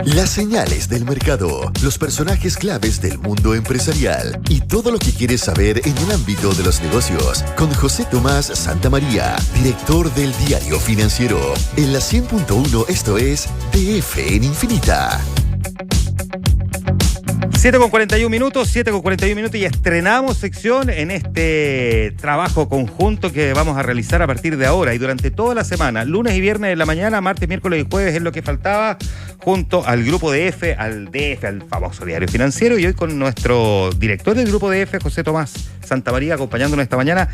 Las señales del mercado, los personajes claves del mundo empresarial y todo lo que quieres saber en el ámbito de los negocios. Con José Tomás Santamaría, director del Diario Financiero. En la 100.1 esto es TF en Infinita. 7:41 minutos y estrenamos sección en este trabajo conjunto que vamos a realizar a partir de ahora y durante toda la semana, lunes y viernes de la mañana, martes, miércoles y jueves es lo que faltaba, junto al Grupo DF, al famoso Diario Financiero, y hoy con nuestro director del Grupo DF, José Tomás Santamaría, acompañándonos esta mañana.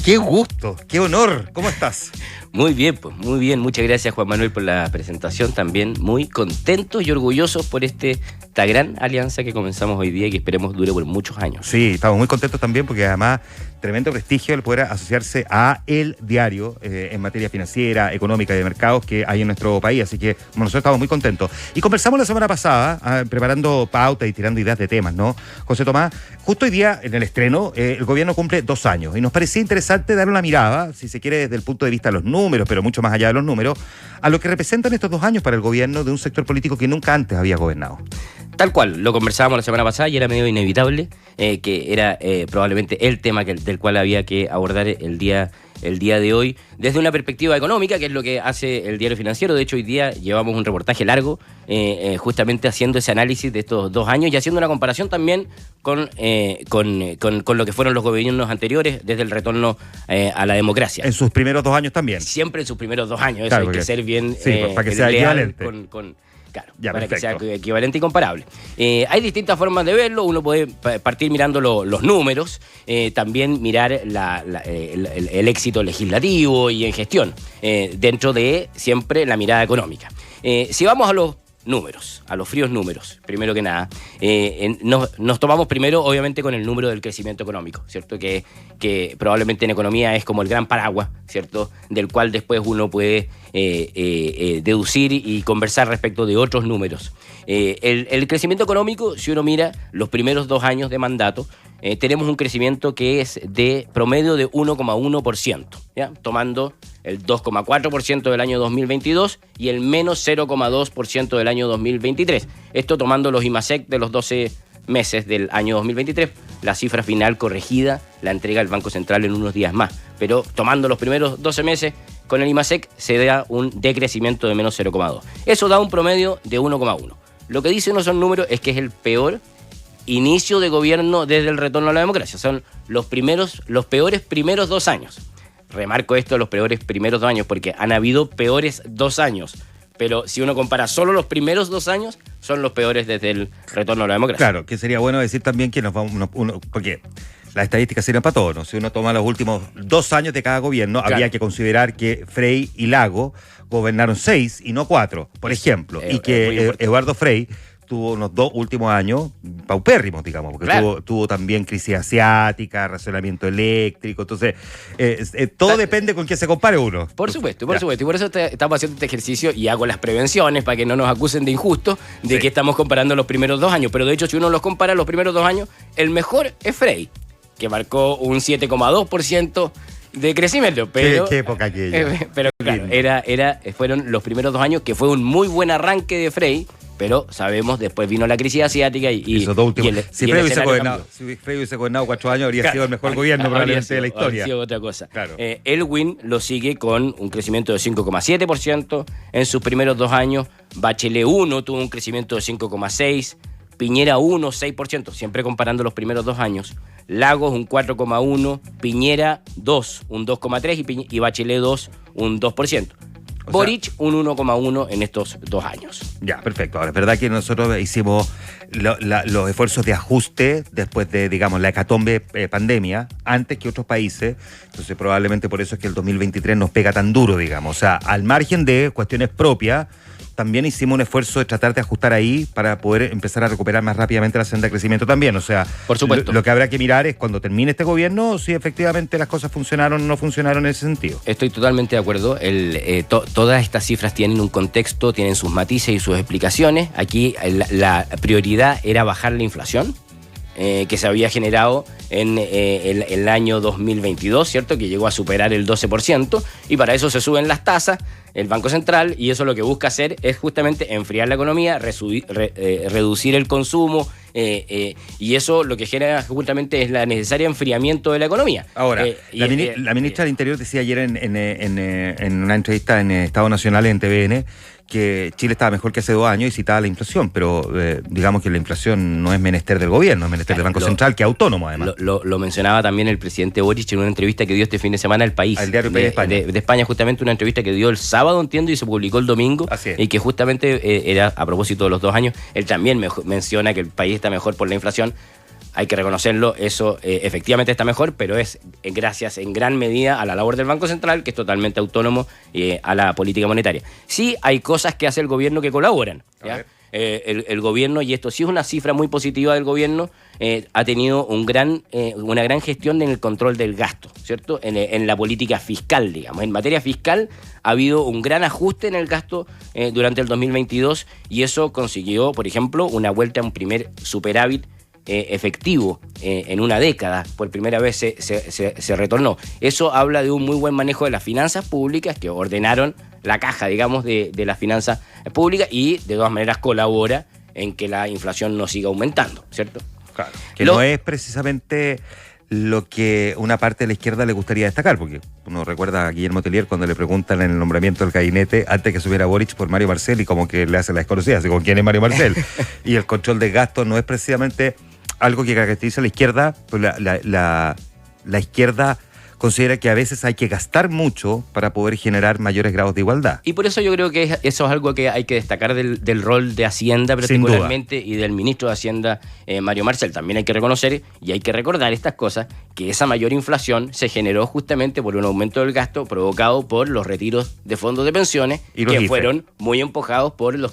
¡Qué gusto! ¡Qué honor! ¿Cómo estás? Muy bien, pues muy bien. Muchas gracias, Juan Manuel, por la presentación. También muy contentos y orgullosos por esta gran alianza que comenzamos hoy día y que esperemos dure por muchos años. Sí, estamos muy contentos también porque además tremendo prestigio el poder asociarse a el diario en materia financiera, económica y de mercados que hay en nuestro país. Así que nosotros estamos muy contentos. Y conversamos la semana pasada, preparando pautas y tirando ideas de temas, ¿no? José Tomás, justo hoy día en el estreno, el gobierno cumple 2 años y nos parecía interesante dar una mirada, si se quiere desde el punto de vista de los números, pero mucho más allá de los números, a lo que representan estos 2 años para el gobierno de un sector político que nunca antes había gobernado. Tal cual, lo conversábamos la semana pasada y era medio inevitable, que era probablemente el tema del cual había que abordar el día de hoy, desde una perspectiva económica, que es lo que hace el Diario Financiero. De hecho, hoy día llevamos un reportaje largo, justamente haciendo ese análisis de estos 2 años y haciendo una comparación también con lo que fueron los gobiernos anteriores, desde el retorno a la democracia. En sus primeros 2 años también. Siempre en sus primeros 2 años, claro, eso hay que ser bien para que sea equivalente. Claro, ya, para perfecto. que sea equivalente y comparable. Hay distintas formas de verlo. Uno puede partir mirando los números, también mirar el éxito legislativo y en gestión, dentro de siempre la mirada económica. Si vamos a los números, a los fríos números, primero que nada, nos tomamos primero, obviamente, con el número del crecimiento económico, ¿cierto? Que probablemente en economía es como el gran paraguas, ¿cierto? Del cual después uno puede deducir y conversar respecto de otros números. El crecimiento económico, si uno mira los primeros 2 años de mandato, tenemos un crecimiento que es de promedio de 1,1%, ¿ya? Tomando el 2,4% del año 2022 y el menos 0,2% del año 2023. Esto tomando los IMASEC de los 12 meses del año 2023. La cifra final corregida la entrega el Banco Central en unos días más. Pero tomando los primeros 12 meses con el IMASEC se da un decrecimiento de menos 0,2. Eso da un promedio de 1,1. Lo que dice uno son números es que es el peor inicio de gobierno desde el retorno a la democracia. Son los peores primeros 2 años. Remarco esto, los peores primeros 2 años, porque han habido peores 2 años. Pero si uno compara solo los primeros 2 años, son los peores desde el retorno a la democracia. Claro, que sería bueno decir también que porque las estadísticas sirven para todo, ¿no? Si uno toma los últimos 2 años de cada gobierno, claro, habría que considerar que Frey y Lago gobernaron 6 y no 4, por ejemplo, y que Eduardo Frey tuvo unos 2 últimos años paupérrimos, digamos, porque claro, tuvo también crisis asiática, racionamiento eléctrico, entonces todo depende con quién se compare uno. Por supuesto, y por eso estamos haciendo este ejercicio y hago las prevenciones para que no nos acusen de injusto de que estamos comparando los primeros 2 años, pero de hecho si uno los compara los primeros 2 años, el mejor es Frey, que marcó un 7,2% de crecimiento, pero qué época aquella. Pero claro, fueron los primeros 2 años que fue un muy buen arranque de Frey. Pero sabemos, después vino la crisis asiática y si Frey hubiese gobernado 4 años, habría sido el mejor gobierno probablemente de la historia. Habría sido otra cosa. Claro. Elwin lo sigue con un crecimiento de 5,7% en sus primeros 2 años. Bachelet 1 tuvo un crecimiento de 5,6%. Piñera 1, 6%, siempre comparando los primeros 2 años. Lagos un 4,1%. Piñera 2, un 2,3%. Y Bachelet 2, un 2%. Boric, un 1,1 en estos 2 años. Ya, perfecto. Ahora, es verdad que nosotros hicimos los esfuerzos de ajuste después de, digamos, la hecatombe pandemia, antes que otros países. Entonces, probablemente por eso es que el 2023 nos pega tan duro, digamos. O sea, al margen de cuestiones propias, también hicimos un esfuerzo de tratar de ajustar ahí para poder empezar a recuperar más rápidamente la senda de crecimiento también. O sea, por supuesto, lo que habrá que mirar es cuando termine este gobierno si efectivamente las cosas funcionaron o no funcionaron en ese sentido. Estoy totalmente de acuerdo. Todas estas cifras tienen un contexto, tienen sus matices y sus explicaciones. Aquí la prioridad era bajar la inflación que se había generado en el año 2022, ¿cierto? Que llegó a superar el 12%, y para eso se suben las tasas, el Banco Central, y eso lo que busca hacer es justamente enfriar la economía, reducir el consumo, y eso lo que genera justamente es la necesaria enfriamiento de la economía. Ahora, la ministra del Interior decía ayer en una entrevista en Estado Nacional en TVN que Chile estaba mejor que hace 2 años y citaba la inflación, pero digamos que la inflación no es menester del gobierno, es menester del Banco Central, que es autónomo además. Lo mencionaba también el presidente Boric en una entrevista que dio este fin de semana al País. Al diario País de España. De España, justamente una entrevista que dio el sábado, entiendo, y se publicó el domingo. Así es. Y que justamente era a propósito de los 2 años. Él también menciona que el país está mejor por la inflación. Hay que reconocerlo, eso efectivamente está mejor, pero es gracias en gran medida a la labor del Banco Central, que es totalmente autónomo a la política monetaria. Sí hay cosas que hace el gobierno que colaboran, ¿ya? El gobierno, y esto sí es una cifra muy positiva del gobierno, ha tenido una gran gestión en el control del gasto, ¿cierto? En la política fiscal, digamos. En materia fiscal ha habido un gran ajuste en el gasto durante el 2022, y eso consiguió, por ejemplo, una vuelta a un primer superávit efectivo en una década. Por primera vez se retornó. Eso habla de un muy buen manejo de las finanzas públicas, que ordenaron la caja, digamos, de las finanzas públicas, y de todas maneras colabora en que la inflación no siga aumentando, ¿cierto? Claro, que no es precisamente lo que una parte de la izquierda le gustaría destacar, porque uno recuerda a Guillermo Tellier cuando le preguntan en el nombramiento del gabinete antes que subiera Boric por Mario Marcel, y como que le hace la desconocida, así como quién es Mario Marcel. Y el control de gasto no es precisamente algo que caracteriza a la izquierda, pues la izquierda considera que a veces hay que gastar mucho para poder generar mayores grados de igualdad. Y por eso yo creo que eso es algo que hay que destacar del rol de Hacienda particularmente, y del ministro de Hacienda, Mario Marcel. También hay que reconocer y hay que recordar estas cosas, que esa mayor inflación se generó justamente por un aumento del gasto provocado por los retiros de fondos de pensiones, que fueron muy empujados por la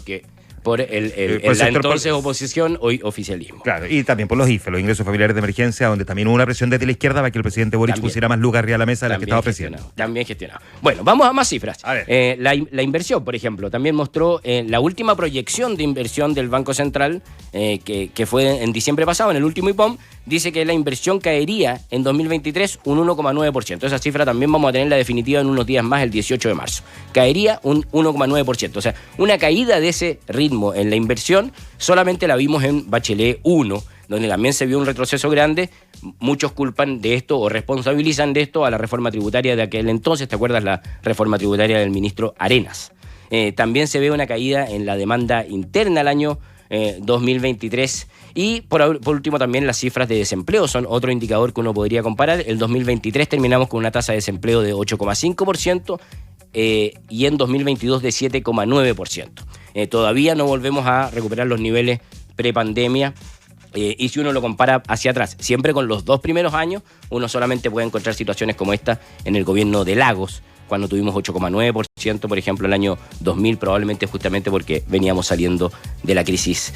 entonces oposición, hoy oficialismo. Claro, y también por los IFE, los ingresos familiares de emergencia, donde también hubo una presión desde la izquierda para que el presidente Boric pusiera más lucas arriba a la mesa de la que estaba ofreciendo. También gestionado. Bueno, vamos a más cifras. A ver. La inversión, por ejemplo, también mostró la última proyección de inversión del Banco Central, que fue en diciembre pasado, en el último IPOM, dice que la inversión caería en 2023 un 1,9%. Esa cifra también vamos a tener la definitiva en unos días más, el 18 de marzo. Caería un 1,9%. O sea, una caída de ese ritmo en la inversión solamente la vimos en Bachelet 1, donde también se vio un retroceso grande. Muchos culpan de esto o responsabilizan de esto a la reforma tributaria de aquel entonces. ¿Te acuerdas? La reforma tributaria del ministro Arenas. También se ve una caída en la demanda interna al año 2023. Y por último también las cifras de desempleo son otro indicador que uno podría comparar. El 2023 terminamos con una tasa de desempleo de 8,5%, y en 2022 de 7,9%. Todavía no volvemos a recuperar los niveles prepandemia, y si uno lo compara hacia atrás, siempre con los 2 primeros años, uno solamente puede encontrar situaciones como esta en el gobierno de Lagos, cuando tuvimos 8,9%, por ejemplo, el año 2000, probablemente justamente porque veníamos saliendo de la crisis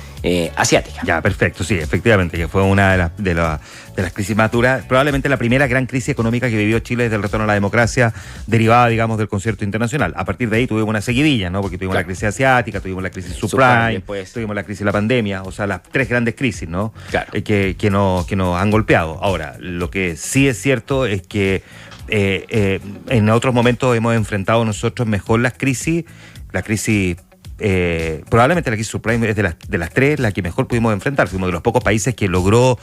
asiática. Ya, perfecto, sí, efectivamente, que fue una de las crisis más duras, probablemente la primera gran crisis económica que vivió Chile desde el retorno a la democracia, derivada, digamos, del concierto internacional. A parir de ahí tuvimos una seguidilla, ¿no? Porque tuvimos la crisis asiática, tuvimos la crisis subprime, tuvimos la crisis de la pandemia, o sea, las 3 grandes crisis, ¿no? Claro. Que nos han golpeado. Ahora, lo que sí es cierto es que en otros momentos hemos enfrentado nosotros mejor las crisis. La crisis, probablemente la crisis subprime es de las 3 la que mejor pudimos enfrentar. Fuimos de los pocos países que logró,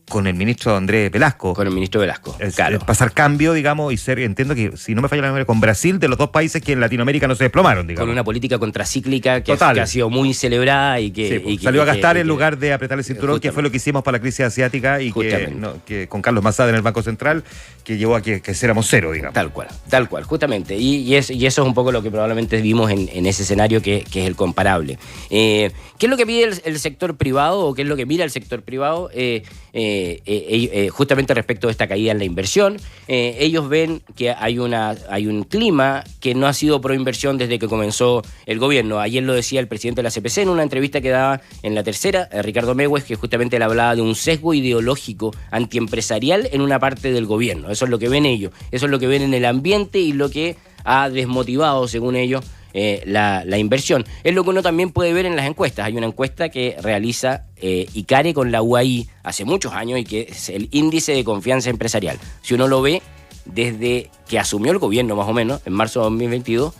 con el ministro Andrés Velasco. Con el ministro Velasco, claro. Pasar cambio, digamos, y ser, entiendo que, si no me falla la memoria, con Brasil, de los 2 países que en Latinoamérica no se desplomaron, digamos. Con una política contracíclica que ha sido muy celebrada y que... salió a gastar en lugar de apretar el cinturón, que fue lo que hicimos para la crisis asiática, y que con Carlos Mazada en el Banco Central, que llevó a que éramos 0, digamos. Tal cual, justamente. Y eso es un poco lo que probablemente vimos en ese escenario que es el comparable. ¿Qué es lo que pide el sector privado, o qué es lo que mira el sector privado? Justamente respecto de esta caída en la inversión, ellos ven que hay un clima que no ha sido pro inversión desde que comenzó el gobierno. Ayer lo decía el presidente de la CPC en una entrevista que daba en La Tercera, Ricardo Mewes, que justamente él hablaba de un sesgo ideológico antiempresarial en una parte del gobierno. Eso es lo que ven ellos, eso es lo que ven en el ambiente y lo que ha desmotivado, según ellos, la inversión. Es lo que uno también puede ver en las encuestas. Hay una encuesta que realiza ICARE con la UAI hace muchos años, y que es el índice de confianza empresarial. Si uno lo ve, desde que asumió el gobierno más o menos, en marzo de 2022,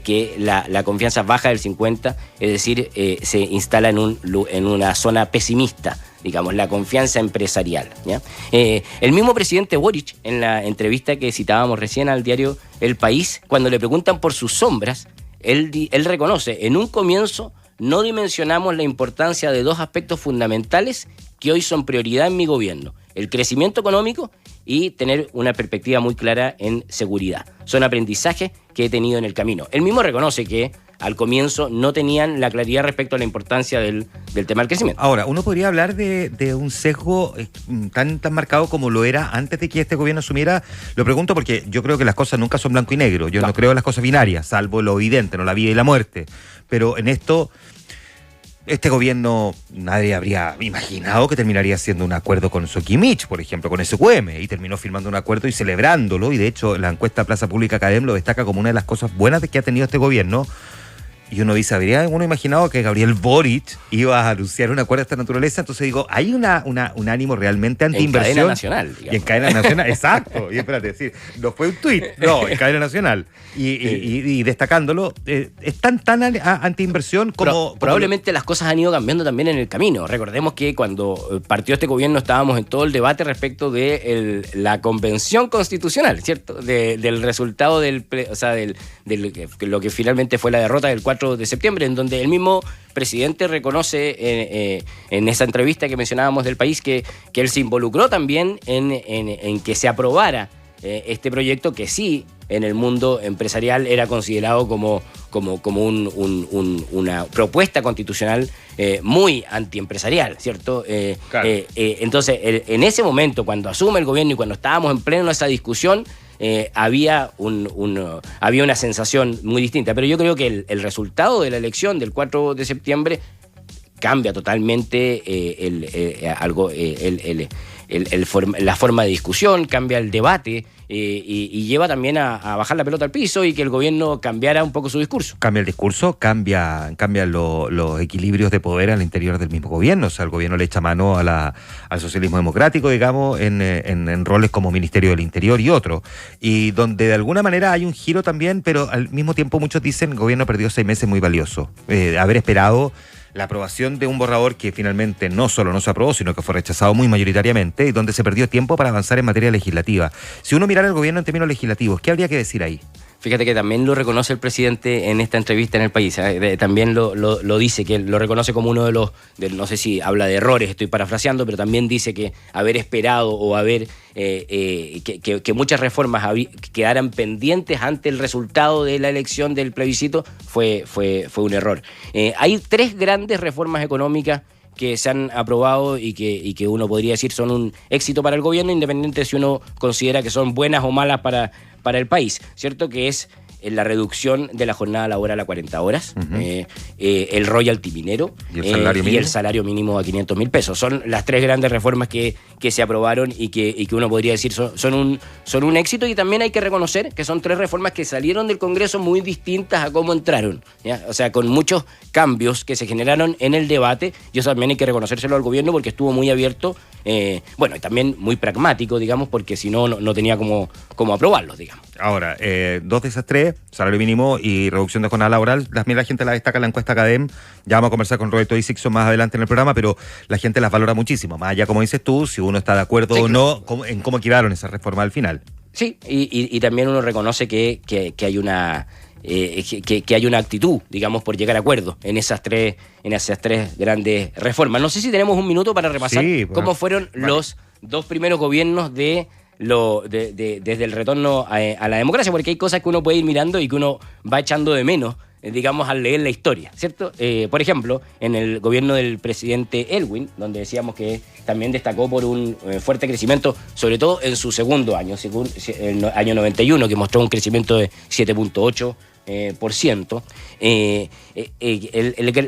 que la confianza baja del 50, es decir, se instala en una zona pesimista, digamos, la confianza empresarial, ¿ya? El mismo presidente Boric, en la entrevista que citábamos recién al diario El País, cuando le preguntan por sus sombras, él reconoce, en un comienzo no dimensionamos la importancia de dos aspectos fundamentales que hoy son prioridad en mi gobierno: el crecimiento económico y tener una perspectiva muy clara en seguridad. Son aprendizajes que he tenido en el camino. Él mismo reconoce que al comienzo no tenían la claridad respecto a la importancia del tema del crecimiento. Ahora, uno podría hablar de un sesgo tan marcado como lo era antes de que este gobierno asumiera. Lo pregunto porque yo creo que las cosas nunca son blanco y negro. Yo no creo en las cosas binarias, salvo lo evidente, no la vida y la muerte. Pero en esto, este gobierno, nadie habría imaginado que terminaría haciendo un acuerdo con Soquimich, por ejemplo, con SQM, y terminó firmando un acuerdo y celebrándolo, y de hecho la encuesta Plaza Pública Academ lo destaca como una de las cosas buenas que ha tenido este gobierno. Y uno dice, ¿habría uno imaginado que Gabriel Boric iba a anunciar un acuerdo de esta naturaleza? Entonces digo, hay un ánimo realmente anti-inversión. En cadena nacional, digamos. Y en cadena nacional, exacto. Y espérate, decir, no fue un tuit, no, en cadena nacional. Y destacándolo, es tan anti-inversión como... Probablemente las cosas han ido cambiando también en el camino. Recordemos que cuando partió este gobierno estábamos en todo el debate respecto de la convención constitucional, ¿cierto? Del resultado de lo que finalmente fue la derrota del 4 de septiembre, en donde el mismo presidente reconoce en esa entrevista que mencionábamos del País que él se involucró también en que se aprobara este proyecto, que sí en el mundo empresarial era considerado como una propuesta constitucional muy antiempresarial, ¿cierto? Claro. Entonces, en ese momento, cuando asume el gobierno y cuando estábamos en pleno de esa discusión, había una sensación muy distinta. Pero yo creo que el resultado de la elección del 4 de septiembre cambia totalmente la forma de discusión, cambia el debate y lleva también a bajar la pelota al piso y que el gobierno cambiara un poco su discurso. Cambia el discurso, cambian los equilibrios de poder al interior del mismo gobierno. O sea, el gobierno le echa mano al socialismo democrático, digamos, en roles como Ministerio del Interior y otros. Y donde de alguna manera hay un giro también, pero al mismo tiempo muchos dicen que el gobierno perdió 6 meses muy valiosos. Haber esperado la aprobación de un borrador que finalmente no solo no se aprobó, sino que fue rechazado muy mayoritariamente, y donde se perdió tiempo para avanzar en materia legislativa. Si uno mirara el gobierno en términos legislativos, ¿qué habría que decir ahí? Fíjate que también lo reconoce el presidente en esta entrevista en El País. También lo dice, que lo reconoce como uno de los, no sé si habla de errores, estoy parafraseando, pero también dice que haber esperado o haber que muchas reformas quedaran pendientes ante el resultado de la elección del plebiscito fue un error. Hay 3 grandes reformas económicas que se han aprobado y que uno podría decir son un éxito para el gobierno, independiente si uno considera que son buenas o malas para el país, ¿cierto? Que es la reducción de la jornada laboral a 40 horas, el royalty minero y el salario mínimo a 500.000 pesos. Son las 3 grandes reformas que se aprobaron y que uno podría decir son un éxito, y también hay que reconocer que son 3 reformas que salieron del Congreso muy distintas a cómo entraron, ¿ya? O sea, con muchos cambios que se generaron en el debate, y eso también hay que reconocérselo al gobierno porque estuvo muy abierto, y también muy pragmático, digamos, porque si no tenía cómo aprobarlos, digamos. Ahora, 2 de esas 3, salario mínimo y reducción de jornada laboral, la gente la destaca en la encuesta Academ. Ya vamos a conversar con Roberto Isixson más adelante en el programa, pero la gente las valora muchísimo, más allá, como dices tú, si uno está de acuerdo o no en cómo quedaron esas reformas al final. Sí, y también uno reconoce que hay una que hay una actitud, digamos, por llegar a acuerdos en esas tres grandes reformas. No sé si tenemos un minuto para repasar cómo fueron los 2 primeros gobiernos desde el retorno a la democracia, porque hay cosas que uno puede ir mirando y que uno va echando de menos, digamos, al leer la historia, ¿cierto? Por ejemplo, en el gobierno del presidente Elwin, donde decíamos que también destacó por un fuerte crecimiento, sobre todo en su segundo año, el año 91, que mostró un crecimiento de 7.8%.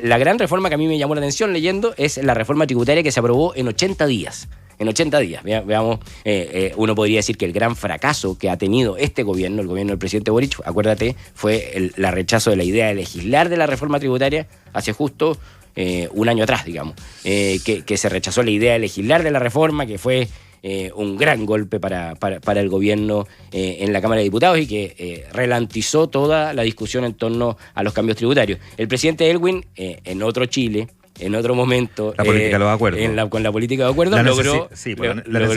La gran reforma que a mí me llamó la atención leyendo es la reforma tributaria que se aprobó en 80 días. En 80 días, veamos, uno podría decir que el gran fracaso que ha tenido este gobierno, el gobierno del presidente Boric, acuérdate, fue el rechazo de la idea de legislar de la reforma tributaria hace justo un año atrás, digamos, que se rechazó la idea de legislar de la reforma, que fue un gran golpe para el gobierno en la Cámara de Diputados y que ralentizó toda la discusión en torno a los cambios tributarios. El presidente Elwin, en otro Chile, en otro momento, la política de los acuerdos. Con la política de acuerdos, logró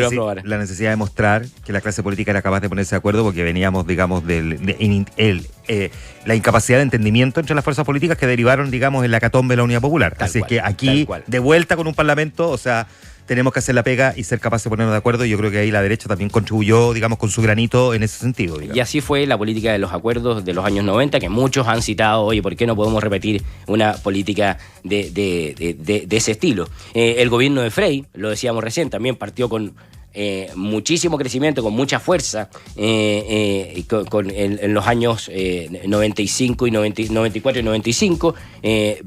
aprobar. La necesidad de mostrar que la clase política era capaz de ponerse de acuerdo porque veníamos, digamos, la incapacidad de entendimiento entre las fuerzas políticas que derivaron, digamos, en la hecatombe de la Unidad Popular. Así que aquí, de vuelta con un parlamento, o sea, tenemos que hacer la pega y ser capaces de ponernos de acuerdo. Y yo creo que ahí la derecha también contribuyó, digamos, con su granito en ese sentido. Digamos. Y así fue la política de los acuerdos de los años 90, que muchos han citado, oye, ¿por qué no podemos repetir una política de ese estilo? El gobierno de Frei, lo decíamos recién, también partió con muchísimo crecimiento, con mucha fuerza en los años 95 y 94 y 95,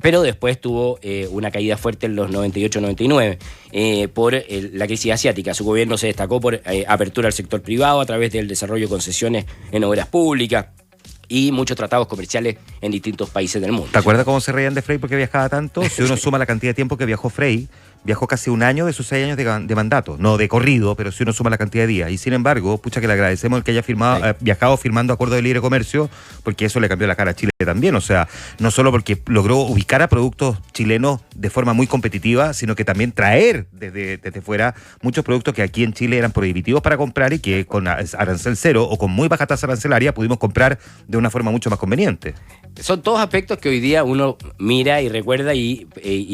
pero después tuvo una caída fuerte en los 98-99 por la crisis asiática. Su gobierno se destacó por apertura al sector privado a través del desarrollo de concesiones en obras públicas y muchos tratados comerciales en distintos países del mundo. ¿Te acuerdas cómo se reían de Frei porque viajaba tanto? Si uno suma la cantidad de tiempo que viajó Frei, viajó casi un año de sus 6 años de mandato, no de corrido, pero si uno suma la cantidad de días. Y sin embargo, pucha que le agradecemos el que haya viajado firmando acuerdos de libre comercio, porque eso le cambió la cara a Chile también. O sea, no solo porque logró ubicar a productos chilenos de forma muy competitiva, sino que también traer desde fuera muchos productos que aquí en Chile eran prohibitivos para comprar y que con arancel cero o con muy baja tasa arancelaria pudimos comprar de una forma mucho más conveniente. Son todos aspectos que hoy día uno mira y recuerda y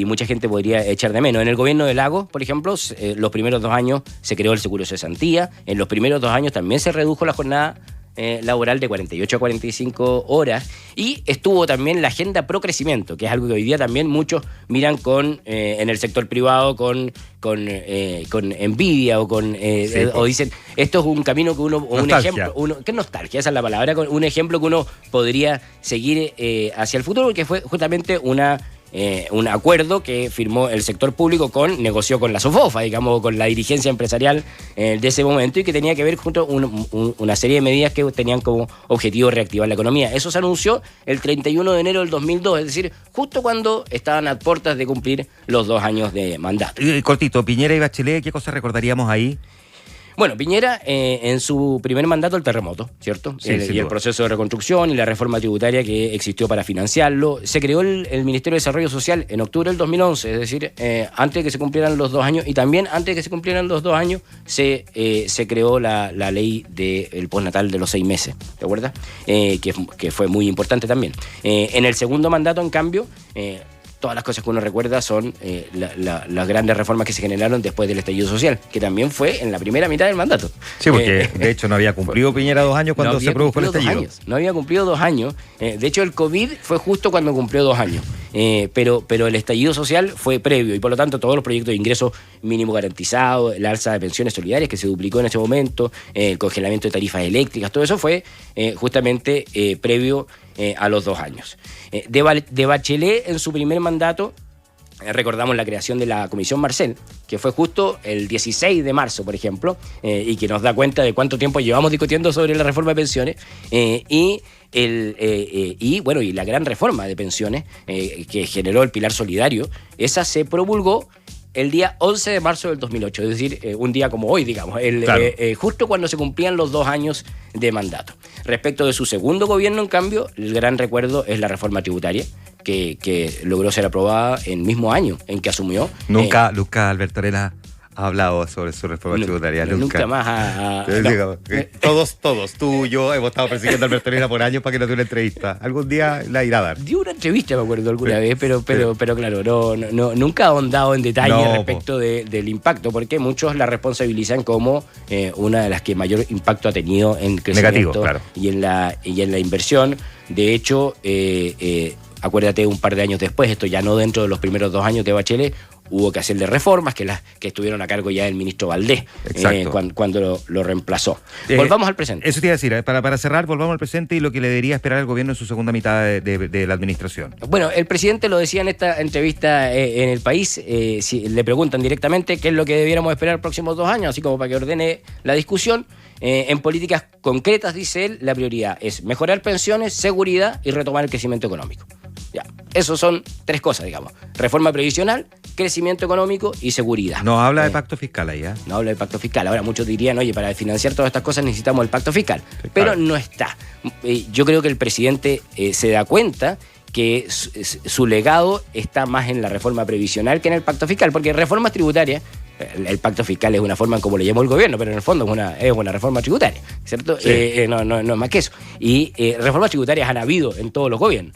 mucha gente podría echar de menos. En el gobierno de Lagos, por ejemplo, los primeros 2 años se creó el seguro de cesantía. En los primeros 2 años también se redujo la jornada laboral de 48 a 45 horas y estuvo también la agenda pro crecimiento, que es algo que hoy día también muchos miran en el sector privado con envidia o o dicen esto es un camino que uno, o un ejemplo, ¿qué nostalgia? Esa es la palabra, un ejemplo que uno podría seguir hacia el futuro, que fue justamente un acuerdo que firmó el sector público negoció con la SOFOFA, digamos, con la dirigencia empresarial de ese momento y que tenía que ver junto una serie de medidas que tenían como objetivo reactivar la economía. Eso se anunció el 31 de enero del 2002, es decir, justo cuando estaban a puertas de cumplir los 2 años de mandato. Cortito, Piñera y Bachelet, ¿qué cosas recordaríamos ahí? Bueno, Piñera, en su primer mandato, el terremoto, ¿cierto? Sí, y el proceso de reconstrucción y la reforma tributaria que existió para financiarlo. Se creó el Ministerio de Desarrollo Social en octubre del 2011, es decir, antes de que se cumplieran los 2 años, y también antes de que se cumplieran los 2 años, se creó la ley del postnatal de los 6 meses, ¿te acuerdas? Que fue muy importante también. En el segundo mandato, en cambio, todas las cosas que uno recuerda son las grandes reformas que se generaron después del estallido social, que también fue en la primera mitad del mandato. Sí, porque de hecho no había cumplido Piñera 2 años cuando se produjo el estallido. No había cumplido 2 años. De hecho, el COVID fue justo cuando cumplió 2 años. Pero el estallido social fue previo y por lo tanto todos los proyectos de ingreso mínimo garantizado, el alza de pensiones solidarias que se duplicó en ese momento, el congelamiento de tarifas eléctricas, todo eso fue justamente previo a los 2 años. De Bachelet en su primer mandato, recordamos la creación de la Comisión Marcel, que fue justo el 16 de marzo, por ejemplo, y que nos da cuenta de cuánto tiempo llevamos discutiendo sobre la reforma de pensiones, y la gran reforma de pensiones que generó el Pilar Solidario, esa se promulgó el día 11 de marzo del 2008, es decir, un día como hoy, digamos, justo cuando se cumplían los 2 años de mandato. Respecto de su segundo gobierno, en cambio, el gran recuerdo es la reforma tributaria, que logró ser aprobada en el mismo año en que asumió. Nunca Alberto Arena ha hablado sobre su reforma tributaria. Nunca más Todos, tú y yo, hemos estado persiguiendo a Alberto Arena por años para que nos dé una entrevista. Algún día la irá a dar. Dio una entrevista, me acuerdo, alguna vez, pero claro, nunca ha ahondado en detalle respecto del impacto, porque muchos la responsabilizan como una de las que mayor impacto ha tenido en crecimiento. Negativo, claro. y en la inversión. De hecho, acuérdate, un par de años después, esto ya no dentro de los primeros 2 años de Bachelet, hubo que hacerle reformas que estuvieron a cargo ya del ministro Valdés cuando lo reemplazó. Volvamos al presente. Eso te iba a decir, para cerrar, volvamos al presente y lo que le debería esperar al gobierno en su segunda mitad de la administración. Bueno, el presidente lo decía en esta entrevista en El País, si le preguntan directamente qué es lo que debiéramos esperar los próximos 2 años, así como para que ordene la discusión. En políticas concretas, dice él, la prioridad es mejorar pensiones, seguridad y retomar el crecimiento económico. Ya, esos son 3 cosas, digamos. Reforma previsional, crecimiento económico y seguridad. No habla de pacto fiscal ahí, ¿eh? No habla de pacto fiscal. Ahora muchos dirían, oye, para financiar todas estas cosas necesitamos el pacto fiscal. Sí, pero claro. no está. Yo creo que el presidente se da cuenta que su legado está más en la reforma previsional que en el pacto fiscal, porque reformas tributarias, el pacto fiscal es una forma en como lo llamó el gobierno, pero en el fondo es una reforma tributaria, ¿cierto? Sí. No es más que eso. Y reformas tributarias han habido en todos los gobiernos.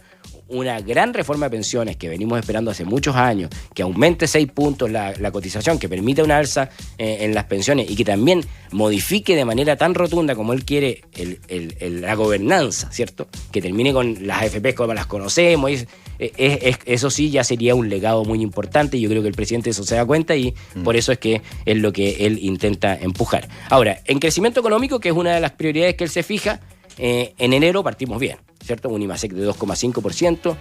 Una gran reforma de pensiones que venimos esperando hace muchos años, que aumente 6 puntos la cotización, que permita una alza en las pensiones y que también modifique de manera tan rotunda como él quiere la gobernanza, ¿cierto? Que termine con las AFP como las conocemos. Eso sí ya sería un legado muy importante y yo creo que el presidente eso se da cuenta y por eso es que es lo que él intenta empujar. Ahora, en crecimiento económico, que es una de las prioridades que él se fija, en enero partimos bien, ¿cierto? Un IMASEC de 2,5%,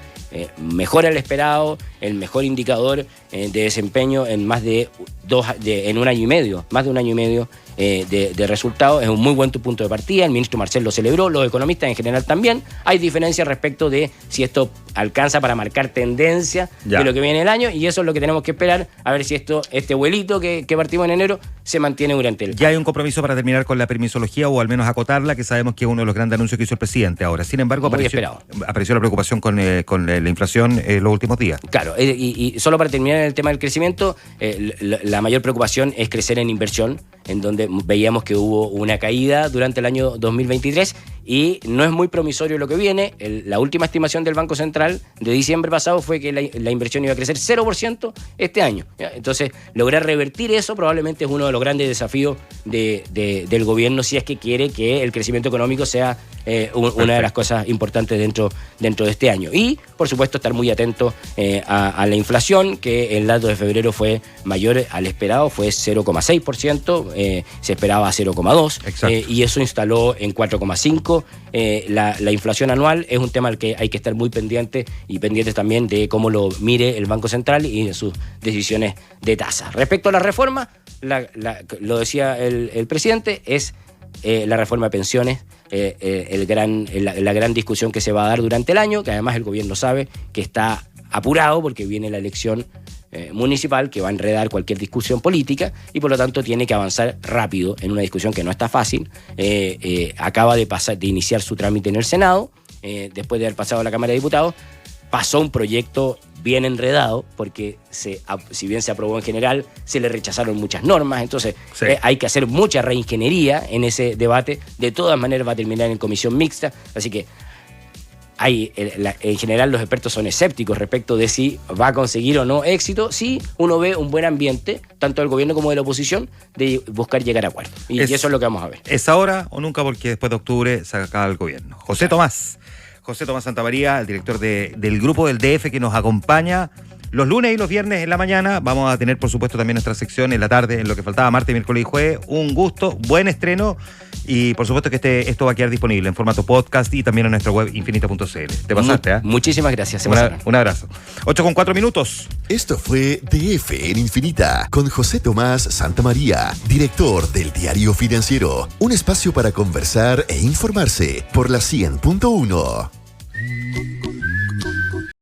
mejor al esperado, el mejor indicador de desempeño en en un año y medio, más de un año y medio de resultados. Es un muy buen punto de partida. El ministro Marcel lo celebró, los economistas en general también. Hay diferencias respecto de si esto alcanza para marcar tendencia de lo que viene el año, y eso es lo que tenemos que esperar, a ver si este vuelito que partimos en enero se mantiene durante el año. Ya hay un compromiso para terminar con la permisología, o al menos acotarla, que sabemos que es uno de los grandes anuncios que hizo el presidente ahora. Sin embargo, apareció la preocupación con la inflación los últimos días. Claro, y solo para terminar el tema del crecimiento, la mayor preocupación es crecer en inversión, en donde veíamos que hubo una caída durante el año 2023 y no es muy promisorio lo que viene. La última estimación del Banco Central de diciembre pasado fue que la inversión iba a crecer 0% este año, ¿ya? Entonces, lograr revertir eso probablemente es uno de los grandes desafíos del gobierno, si es que quiere que el crecimiento económico sea una de las cosas importantes dentro de este año. Y, por supuesto, estar muy atento a la inflación, que el dato de febrero fue mayor al esperado, fue 0,6%, se esperaba 0,2%, y eso instaló en 4,5%. La inflación anual es un tema al que hay que estar muy pendiente y pendientes también de cómo lo mire el Banco Central y de sus decisiones de tasa. Respecto a la reforma, lo decía el presidente, es la reforma de pensiones, la gran discusión que se va a dar durante el año, que además el gobierno sabe que está apurado porque viene la elección municipal que va a enredar cualquier discusión política y por lo tanto tiene que avanzar rápido en una discusión que no está fácil. Acaba de iniciar su trámite en el Senado, después de haber pasado a la Cámara de Diputados. Pasó un proyecto bien enredado porque si bien se aprobó en general, se le rechazaron muchas normas, entonces sí, hay que hacer mucha reingeniería en ese debate. De todas maneras va a terminar en comisión mixta, así que en general los expertos son escépticos respecto de si va a conseguir o no éxito. Sí, uno ve un buen ambiente, tanto del gobierno como de la oposición, de buscar llegar a acuerdos. Y eso es lo que vamos a ver. ¿Es ahora o nunca? Porque después de octubre se acaba el gobierno. José Tomás Santamaría, el director del grupo del DF, que nos acompaña los lunes y los viernes en la mañana. Vamos a tener, por supuesto, también nuestra sección en la tarde, en lo que faltaba, martes, miércoles y jueves. Un gusto, buen estreno. Y por supuesto que esto va a quedar disponible en formato podcast y también en nuestra web infinita.cl. Te pasaste, ¿eh? Muchísimas gracias. Un abrazo. 8:04. Esto fue DF en Infinita con José Tomás Santamaría, director del Diario Financiero. Un espacio para conversar e informarse por la 100.1.